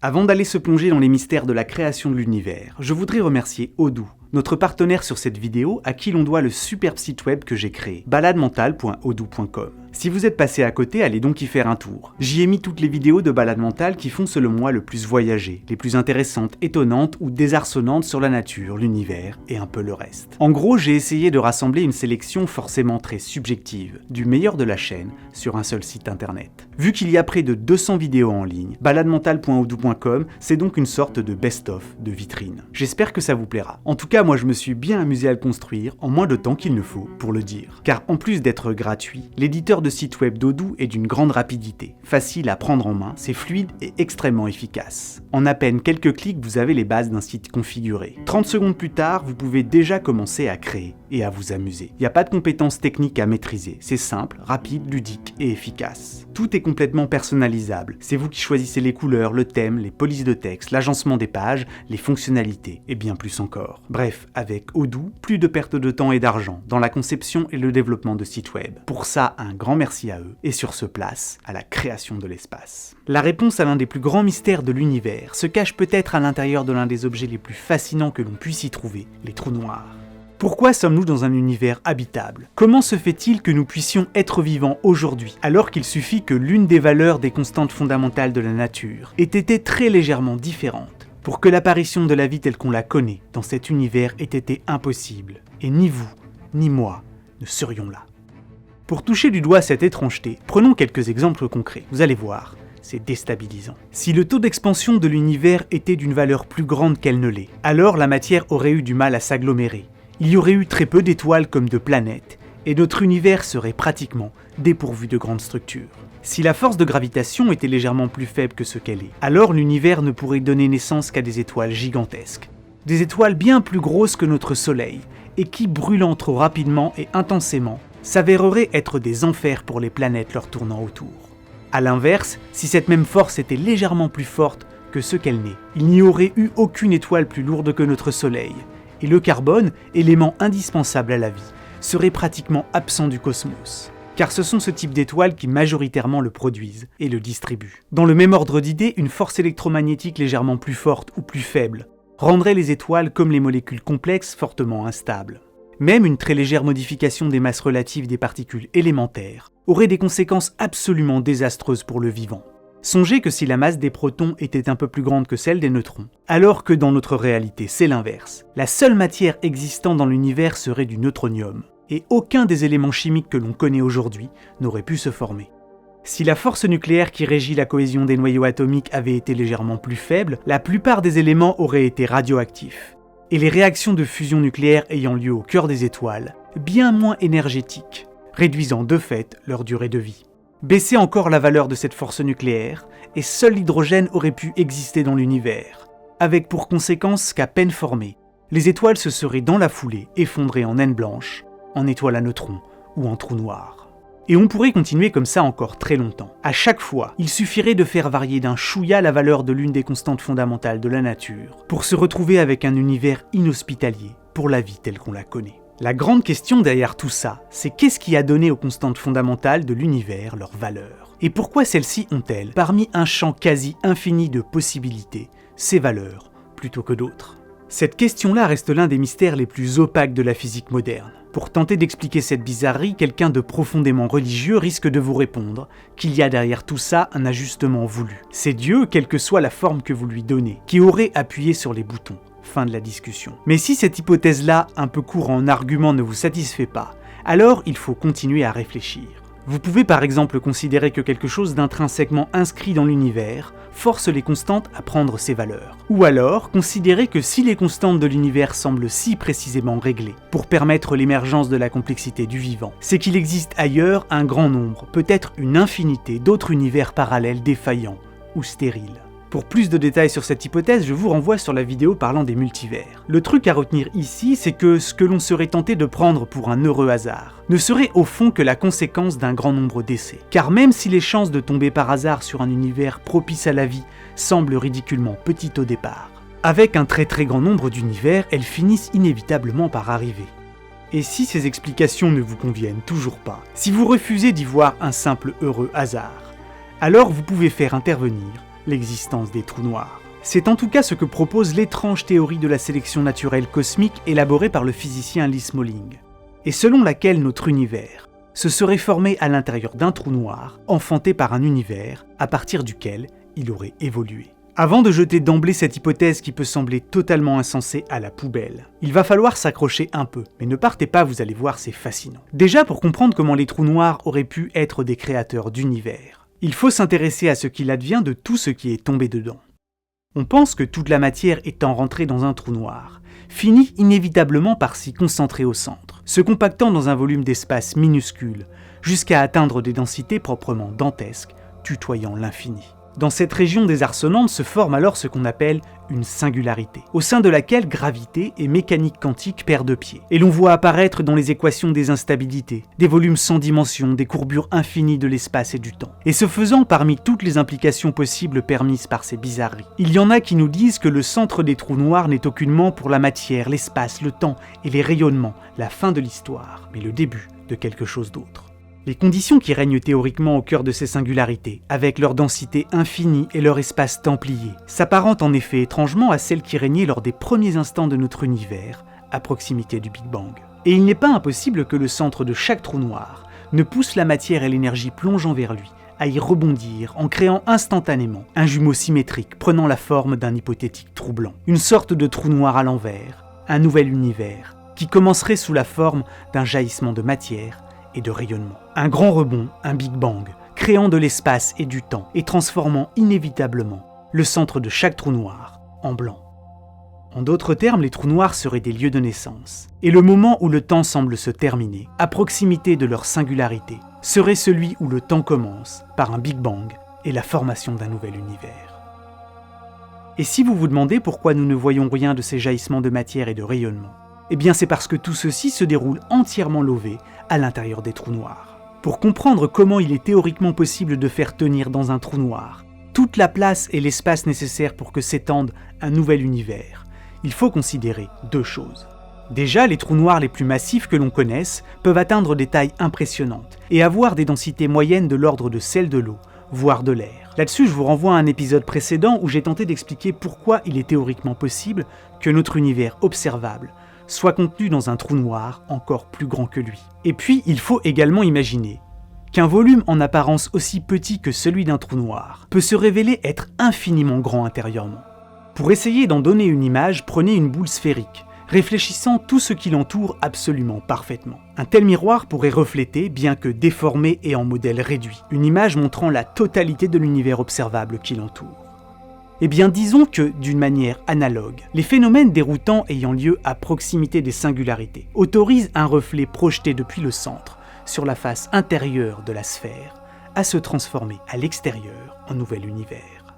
Avant d'aller se plonger dans les mystères de la création de l'univers, je voudrais remercier Odoo, notre partenaire sur cette vidéo à qui l'on doit le superbe site web que j'ai créé, baladementale.odoo.com. Si vous êtes passé à côté, allez donc y faire un tour. J'y ai mis toutes les vidéos de Balade Mentale qui font selon moi le plus voyager, les plus intéressantes, étonnantes ou désarçonnantes sur la nature, l'univers et un peu le reste. En gros, j'ai essayé de rassembler une sélection forcément très subjective, du meilleur de la chaîne, sur un seul site internet. Vu qu'il y a près de 200 vidéos en ligne, baladementale.odoo.com, c'est donc une sorte de best-of de vitrine. J'espère que ça vous plaira. En tout cas, moi je me suis bien amusé à le construire en moins de temps qu'il ne faut pour le dire. Car en plus d'être gratuit, l'éditeur de site web d'Odoo est d'une grande rapidité, facile à prendre en main, c'est fluide et extrêmement efficace. En à peine quelques clics, vous avez les bases d'un site configuré. 30 secondes plus tard, vous pouvez déjà commencer à créer et à vous amuser. Il n'y a pas de compétences techniques à maîtriser, c'est simple, rapide, ludique et efficace. Tout est complètement personnalisable, c'est vous qui choisissez les couleurs, le thème, les polices de texte, l'agencement des pages, les fonctionnalités et bien plus encore. Bref, avec Odoo, plus de perte de temps et d'argent dans la conception et le développement de sites web. Pour ça, un grand merci à eux et sur ce place à la création de l'espace. La réponse à l'un des plus grands mystères de l'univers se cache peut-être à l'intérieur de l'un des objets les plus fascinants que l'on puisse y trouver, les trous noirs. Pourquoi sommes-nous dans un univers habitable? Comment se fait-il que nous puissions être vivants aujourd'hui, alors qu'il suffit que l'une des valeurs des constantes fondamentales de la nature ait été très légèrement différente, pour que l'apparition de la vie telle qu'on la connaît dans cet univers ait été impossible, et ni vous, ni moi ne serions là. Pour toucher du doigt cette étrangeté, prenons quelques exemples concrets, vous allez voir. C'est déstabilisant. Si le taux d'expansion de l'univers était d'une valeur plus grande qu'elle ne l'est, alors la matière aurait eu du mal à s'agglomérer. Il y aurait eu très peu d'étoiles comme de planètes, et notre univers serait pratiquement dépourvu de grandes structures. Si la force de gravitation était légèrement plus faible que ce qu'elle est, alors l'univers ne pourrait donner naissance qu'à des étoiles gigantesques. Des étoiles bien plus grosses que notre Soleil, et qui, brûlant trop rapidement et intensément, s'avéreraient être des enfers pour les planètes leur tournant autour. A l'inverse, si cette même force était légèrement plus forte que ce qu'elle n'est, il n'y aurait eu aucune étoile plus lourde que notre Soleil, et le carbone, élément indispensable à la vie, serait pratiquement absent du cosmos. Car ce sont ce type d'étoiles qui majoritairement le produisent et le distribuent. Dans le même ordre d'idée, une force électromagnétique légèrement plus forte ou plus faible rendrait les étoiles comme les molécules complexes fortement instables. Même une très légère modification des masses relatives des particules élémentaires aurait des conséquences absolument désastreuses pour le vivant. Songez que si la masse des protons était un peu plus grande que celle des neutrons, alors que dans notre réalité c'est l'inverse, la seule matière existant dans l'univers serait du neutronium, et aucun des éléments chimiques que l'on connaît aujourd'hui n'aurait pu se former. Si la force nucléaire qui régit la cohésion des noyaux atomiques avait été légèrement plus faible, la plupart des éléments auraient été radioactifs, et les réactions de fusion nucléaire ayant lieu au cœur des étoiles, bien moins énergétiques, réduisant de fait leur durée de vie. Baisser encore la valeur de cette force nucléaire, et seul l'hydrogène aurait pu exister dans l'univers, avec pour conséquence qu'à peine formées, les étoiles se seraient dans la foulée effondrées en naines blanches, en étoiles à neutrons ou en trous noirs. Et on pourrait continuer comme ça encore très longtemps. À chaque fois, il suffirait de faire varier d'un chouïa la valeur de l'une des constantes fondamentales de la nature, pour se retrouver avec un univers inhospitalier pour la vie telle qu'on la connaît. La grande question derrière tout ça, c'est qu'est-ce qui a donné aux constantes fondamentales de l'univers leur valeur? Et pourquoi celles-ci ont-elles, parmi un champ quasi infini de possibilités, ces valeurs plutôt que d'autres? Cette question-là reste l'un des mystères les plus opaques de la physique moderne. Pour tenter d'expliquer cette bizarrerie, quelqu'un de profondément religieux risque de vous répondre qu'il y a derrière tout ça un ajustement voulu. C'est Dieu, quelle que soit la forme que vous lui donnez, qui aurait appuyé sur les boutons. Fin de la discussion. Mais si cette hypothèse-là, un peu court en argument, ne vous satisfait pas, alors il faut continuer à réfléchir. Vous pouvez par exemple considérer que quelque chose d'intrinsèquement inscrit dans l'univers force les constantes à prendre ses valeurs. Ou alors considérer que si les constantes de l'univers semblent si précisément réglées pour permettre l'émergence de la complexité du vivant, c'est qu'il existe ailleurs un grand nombre, peut-être une infinité d'autres univers parallèles défaillants ou stériles. Pour plus de détails sur cette hypothèse, je vous renvoie sur la vidéo parlant des multivers. Le truc à retenir ici, c'est que ce que l'on serait tenté de prendre pour un heureux hasard ne serait au fond que la conséquence d'un grand nombre d'essais. Car même si les chances de tomber par hasard sur un univers propice à la vie semblent ridiculement petites au départ, avec un très grand nombre d'univers, elles finissent inévitablement par arriver. Et si ces explications ne vous conviennent toujours pas, si vous refusez d'y voir un simple heureux hasard, alors vous pouvez faire intervenir l'existence des trous noirs. C'est en tout cas ce que propose l'étrange théorie de la sélection naturelle cosmique élaborée par le physicien Lee Smolin, et selon laquelle notre univers se serait formé à l'intérieur d'un trou noir, enfanté par un univers à partir duquel il aurait évolué. Avant de jeter d'emblée cette hypothèse qui peut sembler totalement insensée à la poubelle, il va falloir s'accrocher un peu, mais ne partez pas, vous allez voir, c'est fascinant. Déjà, pour comprendre comment les trous noirs auraient pu être des créateurs d'univers, il faut s'intéresser à ce qu'il advient de tout ce qui est tombé dedans. On pense que toute la matière étant rentrée dans un trou noir, finit inévitablement par s'y concentrer au centre, se compactant dans un volume d'espace minuscule, jusqu'à atteindre des densités proprement dantesques, tutoyant l'infini. Dans cette région désarçonnante se forme alors ce qu'on appelle une singularité, au sein de laquelle gravité et mécanique quantique perdent pied. Et l'on voit apparaître dans les équations des instabilités, des volumes sans dimension, des courbures infinies de l'espace et du temps. Et ce faisant, parmi toutes les implications possibles permises par ces bizarreries, il y en a qui nous disent que le centre des trous noirs n'est aucunement pour la matière, l'espace, le temps et les rayonnements, la fin de l'histoire, mais le début de quelque chose d'autre. Les conditions qui règnent théoriquement au cœur de ces singularités, avec leur densité infinie et leur espace templier, s'apparentent en effet étrangement à celles qui régnaient lors des premiers instants de notre univers, à proximité du Big Bang. Et il n'est pas impossible que le centre de chaque trou noir ne pousse la matière et l'énergie plongeant vers lui à y rebondir en créant instantanément un jumeau symétrique prenant la forme d'un hypothétique trou blanc. Une sorte de trou noir à l'envers, un nouvel univers, qui commencerait sous la forme d'un jaillissement de matière et de rayonnement. Un grand rebond, un Big Bang, créant de l'espace et du temps et transformant inévitablement le centre de chaque trou noir en blanc. En d'autres termes, les trous noirs seraient des lieux de naissance, et le moment où le temps semble se terminer, à proximité de leur singularité, serait celui où le temps commence par un Big Bang et la formation d'un nouvel univers. Et si vous vous demandez pourquoi nous ne voyons rien de ces jaillissements de matière et de rayonnement, eh bien c'est parce que tout ceci se déroule entièrement lové à l'intérieur des trous noirs. Pour comprendre comment il est théoriquement possible de faire tenir dans un trou noir toute la place et l'espace nécessaires pour que s'étende un nouvel univers, il faut considérer deux choses. Déjà, les trous noirs les plus massifs que l'on connaisse peuvent atteindre des tailles impressionnantes et avoir des densités moyennes de l'ordre de celles de l'eau, voire de l'air. Là-dessus, je vous renvoie à un épisode précédent où j'ai tenté d'expliquer pourquoi il est théoriquement possible que notre univers observable soit contenu dans un trou noir encore plus grand que lui. Et puis, il faut également imaginer qu'un volume en apparence aussi petit que celui d'un trou noir peut se révéler être infiniment grand intérieurement. Pour essayer d'en donner une image, prenez une boule sphérique, réfléchissant tout ce qui l'entoure absolument parfaitement. Un tel miroir pourrait refléter, bien que déformé et en modèle réduit, une image montrant la totalité de l'univers observable qui l'entoure. Eh bien, disons que, d'une manière analogue, les phénomènes déroutants ayant lieu à proximité des singularités autorisent un reflet projeté depuis le centre, sur la face intérieure de la sphère, à se transformer à l'extérieur en nouvel univers.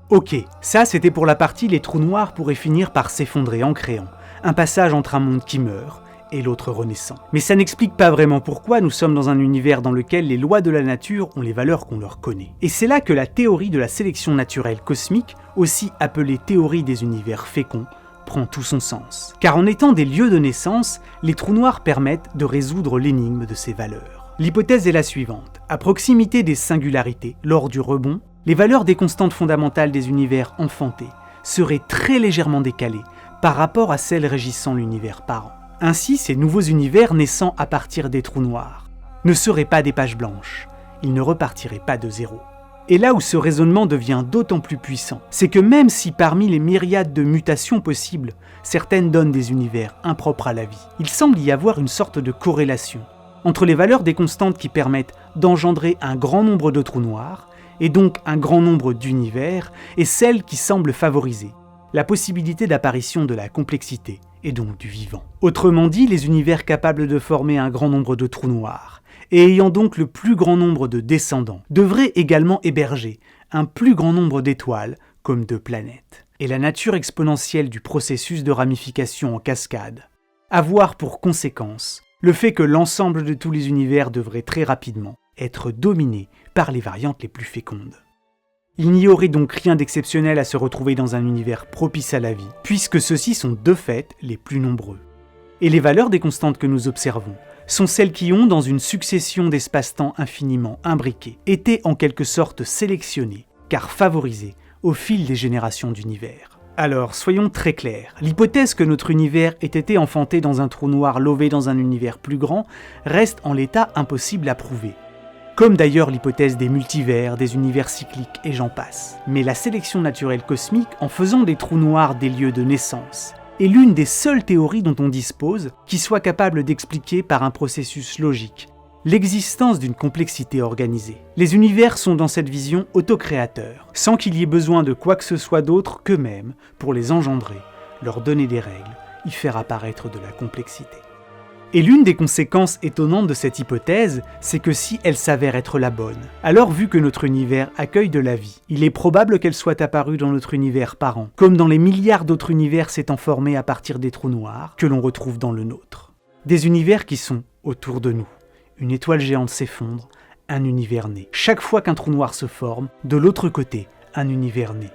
Ok, ça c'était pour la partie les trous noirs pourraient finir par s'effondrer en créant un passage entre un monde qui meurt et l'autre renaissant. Mais ça n'explique pas vraiment pourquoi nous sommes dans un univers dans lequel les lois de la nature ont les valeurs qu'on leur connaît. Et c'est là que la théorie de la sélection naturelle cosmique, aussi appelée théorie des univers féconds, prend tout son sens. Car en étant des lieux de naissance, les trous noirs permettent de résoudre l'énigme de ces valeurs. L'hypothèse est la suivante. À proximité des singularités, lors du rebond, les valeurs des constantes fondamentales des univers enfantés seraient très légèrement décalées par rapport à celles régissant l'univers parent. Ainsi, ces nouveaux univers naissant à partir des trous noirs ne seraient pas des pages blanches, ils ne repartiraient pas de zéro. Et là où ce raisonnement devient d'autant plus puissant, c'est que même si parmi les myriades de mutations possibles, certaines donnent des univers impropres à la vie, il semble y avoir une sorte de corrélation entre les valeurs des constantes qui permettent d'engendrer un grand nombre de trous noirs, et donc un grand nombre d'univers, et celles qui semblent favoriser la possibilité d'apparition de la complexité, et donc du vivant. Autrement dit, les univers capables de former un grand nombre de trous noirs, et ayant donc le plus grand nombre de descendants, devraient également héberger un plus grand nombre d'étoiles comme de planètes. Et la nature exponentielle du processus de ramification en cascade, avoir pour conséquence le fait que l'ensemble de tous les univers devrait très rapidement être dominé par les variantes les plus fécondes. Il n'y aurait donc rien d'exceptionnel à se retrouver dans un univers propice à la vie, puisque ceux-ci sont de fait les plus nombreux. Et les valeurs des constantes que nous observons sont celles qui ont, dans une succession d'espace-temps infiniment imbriqués, été en quelque sorte sélectionnées, car favorisé au fil des générations d'univers. Alors, soyons très clairs, l'hypothèse que notre univers ait été enfanté dans un trou noir lové dans un univers plus grand reste en l'état impossible à prouver. Comme d'ailleurs l'hypothèse des multivers, des univers cycliques et j'en passe. Mais la sélection naturelle cosmique, en faisant des trous noirs des lieux de naissance, est l'une des seules théories dont on dispose qui soit capable d'expliquer par un processus logique l'existence d'une complexité organisée. Les univers sont dans cette vision autocréateurs, sans qu'il y ait besoin de quoi que ce soit d'autre qu'eux-mêmes pour les engendrer, leur donner des règles, y faire apparaître de la complexité. Et l'une des conséquences étonnantes de cette hypothèse, c'est que si elle s'avère être la bonne, alors vu que notre univers accueille de la vie, il est probable qu'elle soit apparue dans notre univers par an, comme dans les milliards d'autres univers s'étant formés à partir des trous noirs que l'on retrouve dans le nôtre. Des univers qui sont autour de nous. Une étoile géante s'effondre, un univers naît. Chaque fois qu'un trou noir se forme, de l'autre côté, un univers naît.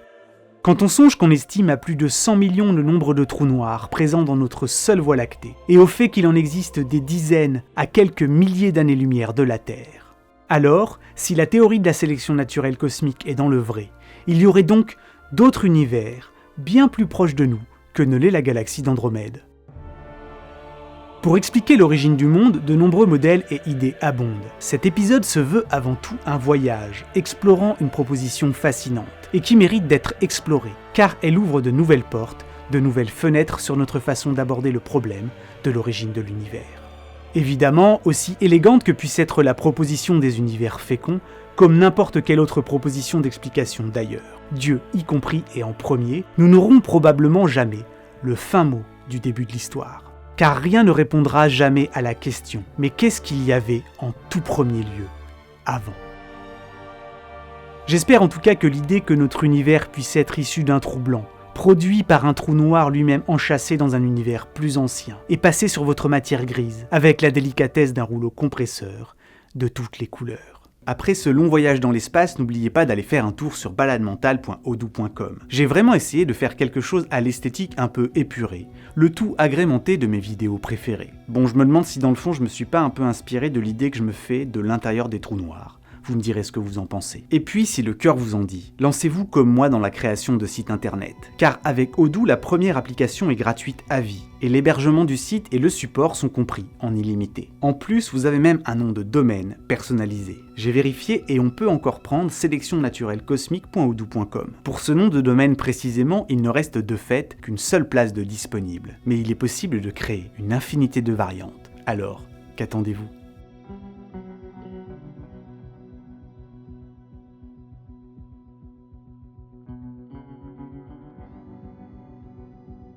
Quand on songe qu'on estime à plus de 100 millions le nombre de trous noirs présents dans notre seule Voie lactée, et au fait qu'il en existe des dizaines à quelques milliers d'années-lumière de la Terre, alors, si la théorie de la sélection naturelle cosmique est dans le vrai, il y aurait donc d'autres univers bien plus proches de nous que ne l'est la galaxie d'Andromède. Pour expliquer l'origine du monde, de nombreux modèles et idées abondent. Cet épisode se veut avant tout un voyage, explorant une proposition fascinante, et qui mérite d'être explorée, car elle ouvre de nouvelles portes, de nouvelles fenêtres sur notre façon d'aborder le problème de l'origine de l'univers. Évidemment, aussi élégante que puisse être la proposition des univers féconds, comme n'importe quelle autre proposition d'explication d'ailleurs, Dieu y compris et en premier, nous n'aurons probablement jamais le fin mot du début de l'histoire. Car rien ne répondra jamais à la question « Mais qu'est-ce qu'il y avait en tout premier lieu, avant ?» J'espère en tout cas que l'idée que notre univers puisse être issu d'un trou blanc, produit par un trou noir lui-même enchâssé dans un univers plus ancien, et passé sur votre matière grise, avec la délicatesse d'un rouleau compresseur, de toutes les couleurs. Après ce long voyage dans l'espace, n'oubliez pas d'aller faire un tour sur baladementale.odoo.com. J'ai vraiment essayé de faire quelque chose à l'esthétique un peu épurée, le tout agrémenté de mes vidéos préférées. Bon, je me demande si dans le fond je me suis pas un peu inspiré de l'idée que je me fais de l'intérieur des trous noirs. Vous me direz ce que vous en pensez. Et puis, si le cœur vous en dit, lancez-vous comme moi dans la création de sites internet. Car avec Odoo, la première application est gratuite à vie, et l'hébergement du site et le support sont compris en illimité. En plus, vous avez même un nom de domaine personnalisé. J'ai vérifié et on peut encore prendre sélectionnaturellecosmique.odoo.com. Pour ce nom de domaine précisément, il ne reste de fait qu'une seule place de disponible. Mais il est possible de créer une infinité de variantes. Alors, qu'attendez-vous ?